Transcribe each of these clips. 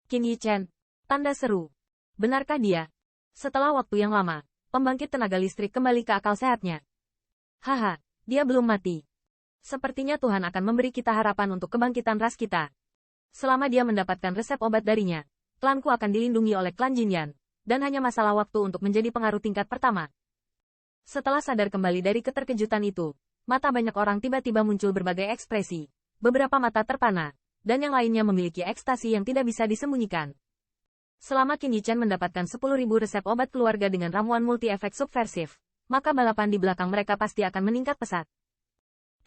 Qin Yichen. Tanda seru. Benarkah dia? Setelah waktu yang lama, pembangkit tenaga listrik kembali ke akal sehatnya. Haha, dia belum mati. Sepertinya Tuhan akan memberi kita harapan untuk kebangkitan ras kita. Selama dia mendapatkan resep obat darinya, klanku akan dilindungi oleh klan Jinyan, dan hanya masalah waktu untuk menjadi pengaruh tingkat pertama. Setelah sadar kembali dari keterkejutan itu, mata banyak orang tiba-tiba muncul berbagai ekspresi. Beberapa mata terpana, dan yang lainnya memiliki ekstasi yang tidak bisa disembunyikan. Selama Qin Yichen mendapatkan 10.000 resep obat keluarga dengan ramuan multi-efek subversif, maka balapan di belakang mereka pasti akan meningkat pesat.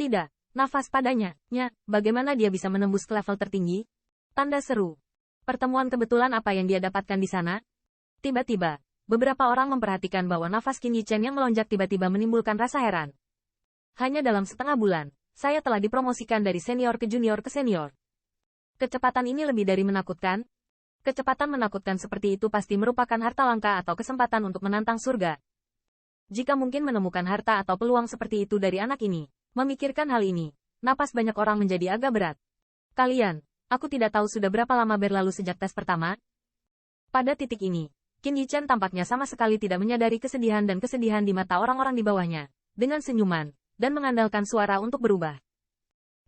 Tidak, nafas padanya, bagaimana dia bisa menembus ke level tertinggi? Tanda seru. Pertemuan kebetulan apa yang dia dapatkan di sana? Tiba-tiba, beberapa orang memperhatikan bahwa nafas Qin Yichen yang melonjak tiba-tiba menimbulkan rasa heran. Hanya dalam setengah bulan, saya telah dipromosikan dari senior ke junior ke senior. Kecepatan ini lebih dari menakutkan. Kecepatan menakutkan seperti itu pasti merupakan harta langka atau kesempatan untuk menantang surga. Jika mungkin menemukan harta atau peluang seperti itu dari anak ini, memikirkan hal ini, napas banyak orang menjadi agak berat. Kalian, aku tidak tahu sudah berapa lama berlalu sejak tes pertama. Pada titik ini, Qin Yichen tampaknya sama sekali tidak menyadari kesedihan dan kesedihan di mata orang-orang di bawahnya, dengan senyuman, dan mengandalkan suara untuk berubah.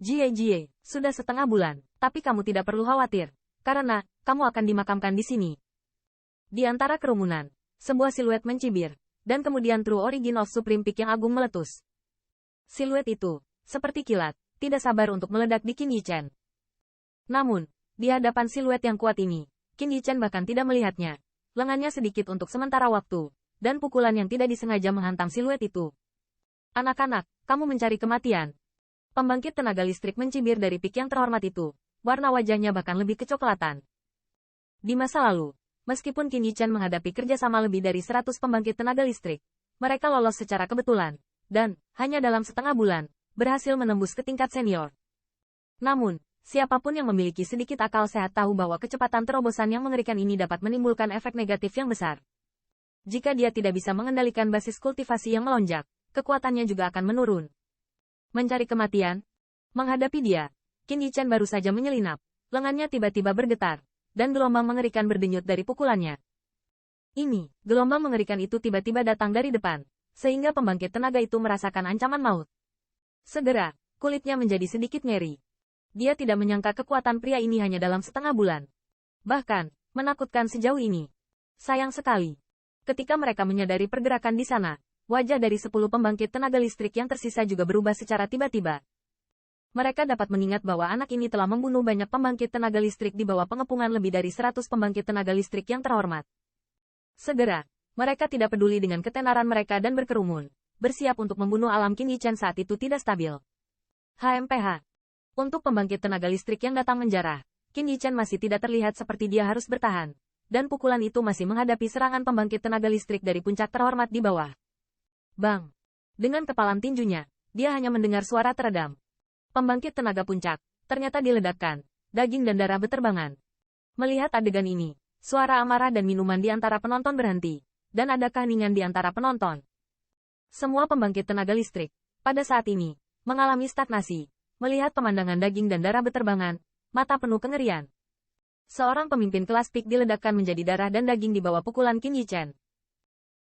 Jie, sudah setengah bulan, tapi kamu tidak perlu khawatir, karena kamu akan dimakamkan di sini. Di antara kerumunan, sebuah siluet mencibir, dan kemudian True Origin of Supreme Peak yang agung meletus. Siluet itu, seperti kilat, tidak sabar untuk meledak di Qin Yichen. Namun, di hadapan siluet yang kuat ini, Qin Yichen bahkan tidak melihatnya. Lengannya sedikit untuk sementara waktu, dan pukulan yang tidak disengaja menghantam siluet itu. Anak-anak, kamu mencari kematian. Pembangkit tenaga listrik mencibir dari pik yang terhormat itu. Warna wajahnya bahkan lebih kecoklatan. Di masa lalu, meskipun Qin Yichen menghadapi kerjasama lebih dari 100 pembangkit tenaga listrik, mereka lolos secara kebetulan, dan, hanya dalam setengah bulan, berhasil menembus ke tingkat senior. Namun, siapapun yang memiliki sedikit akal sehat tahu bahwa kecepatan terobosan yang mengerikan ini dapat menimbulkan efek negatif yang besar. Jika dia tidak bisa mengendalikan basis kultivasi yang melonjak, kekuatannya juga akan menurun. Mencari kematian? Menghadapi dia, Qin Yichen baru saja menyelinap, lengannya tiba-tiba bergetar, dan gelombang mengerikan berdenyut dari pukulannya. Gelombang mengerikan itu tiba-tiba datang dari depan, sehingga pembangkit tenaga itu merasakan ancaman maut. Segera, kulitnya menjadi sedikit ngeri. Dia tidak menyangka kekuatan pria ini hanya dalam setengah bulan. Bahkan, menakutkan sejauh ini. Sayang sekali. Ketika mereka menyadari pergerakan di sana, wajah dari 10 pembangkit tenaga listrik yang tersisa juga berubah secara tiba-tiba. Mereka dapat mengingat bahwa anak ini telah membunuh banyak pembangkit tenaga listrik di bawah pengepungan lebih dari 100 pembangkit tenaga listrik yang terhormat. Segera, mereka tidak peduli dengan ketenaran mereka dan berkerumun, bersiap untuk membunuh alam Qin Yichen saat itu tidak stabil. HMPH. Untuk pembangkit tenaga listrik yang datang menjarah, Qin Yichen masih tidak terlihat seperti dia harus bertahan, dan pukulan itu masih menghadapi serangan pembangkit tenaga listrik dari puncak terhormat di bawah. Bang! Dengan kepalan tinjunya, dia hanya mendengar suara teredam. Pembangkit tenaga puncak, ternyata diledakkan, daging dan darah beterbangan. Melihat adegan ini, suara amarah dan minuman di antara penonton berhenti, dan ada keheningan di antara penonton. Semua pembangkit tenaga listrik, pada saat ini, mengalami stagnasi, melihat pemandangan daging dan darah beterbangan, mata penuh kengerian. Seorang pemimpin kelas pik diledakkan menjadi darah dan daging di bawah pukulan Qin Yichen.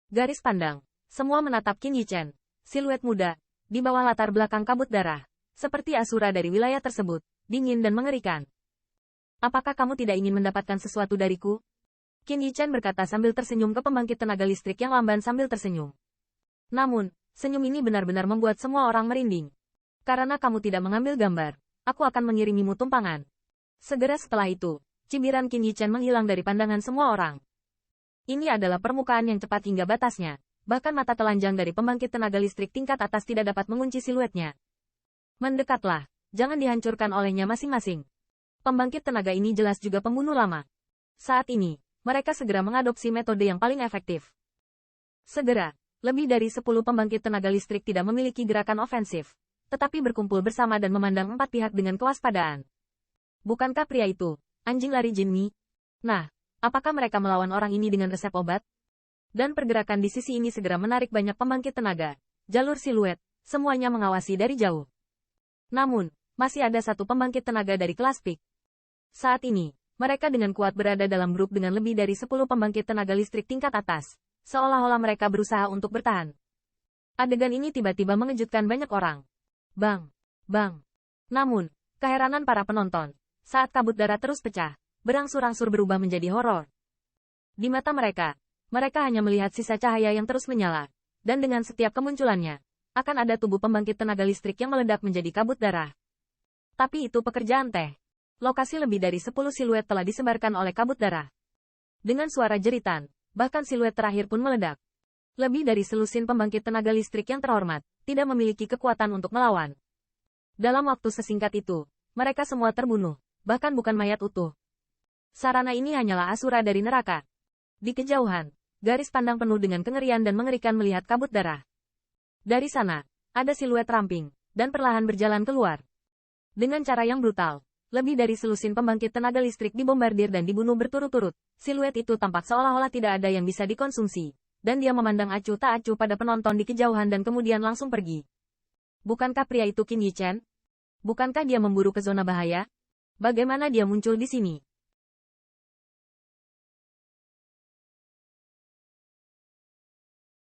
Garis pandang, semua menatap Qin Yichen, siluet muda, di bawah latar belakang kabut darah. Seperti asura dari wilayah tersebut, dingin dan mengerikan. Apakah kamu tidak ingin mendapatkan sesuatu dariku? Qin Yichen berkata sambil tersenyum ke pembangkit tenaga listrik yang lamban sambil tersenyum. Namun, senyum ini benar-benar membuat semua orang merinding. Karena kamu tidak mengambil gambar, aku akan mengirimimu tumpangan. Segera setelah itu, cibiran Qin Yichen menghilang dari pandangan semua orang. Ini adalah permukaan yang cepat hingga batasnya, bahkan mata telanjang dari pembangkit tenaga listrik tingkat atas tidak dapat mengunci siluetnya. Mendekatlah, jangan dihancurkan olehnya masing-masing. Pembangkit tenaga ini jelas juga pembunuh lama. Saat ini, mereka segera mengadopsi metode yang paling efektif. Segera, lebih dari 10 pembangkit tenaga listrik tidak memiliki gerakan ofensif, tetapi berkumpul bersama dan memandang 4 pihak dengan kewaspadaan. Bukankah pria itu, anjing lari Jinmi? Nah, apakah mereka melawan orang ini dengan resep obat? Dan pergerakan di sisi ini segera menarik banyak pembangkit tenaga, jalur siluet, semuanya mengawasi dari jauh. Namun, masih ada satu pembangkit tenaga dari kelas pik. Saat ini, Mereka dengan kuat berada dalam grup dengan lebih dari 10 pembangkit tenaga listrik tingkat atas, seolah-olah mereka berusaha untuk bertahan. Adegan ini tiba-tiba mengejutkan banyak orang. Bang! Bang! Namun, keheranan para penonton, saat kabut darah terus pecah, berangsur-angsur berubah menjadi horor. Di mata mereka hanya melihat sisa cahaya yang terus menyala, dan dengan setiap kemunculannya, akan ada tubuh pembangkit tenaga listrik yang meledak menjadi kabut darah. Tapi itu pekerjaan teh. Lokasi lebih dari 10 siluet telah disebarkan oleh kabut darah. Dengan suara jeritan, bahkan siluet terakhir pun meledak. Lebih dari selusin pembangkit tenaga listrik yang terhormat, tidak memiliki kekuatan untuk melawan. Dalam waktu sesingkat itu, mereka semua terbunuh, bahkan bukan mayat utuh. Sarana ini hanyalah asura dari neraka. Di kejauhan, garis pandang penuh dengan kengerian dan mengerikan melihat kabut darah. Dari sana, ada siluet ramping, dan perlahan berjalan keluar. Dengan cara yang brutal, lebih dari selusin pembangkit tenaga listrik dibombardir dan dibunuh berturut-turut. Siluet itu tampak seolah-olah tidak ada yang bisa dikonsumsi, dan dia memandang acuh tak acuh pada penonton di kejauhan dan kemudian langsung pergi. Bukankah pria itu Qin Yichen? Bukankah dia memburu ke zona bahaya? Bagaimana dia muncul di sini?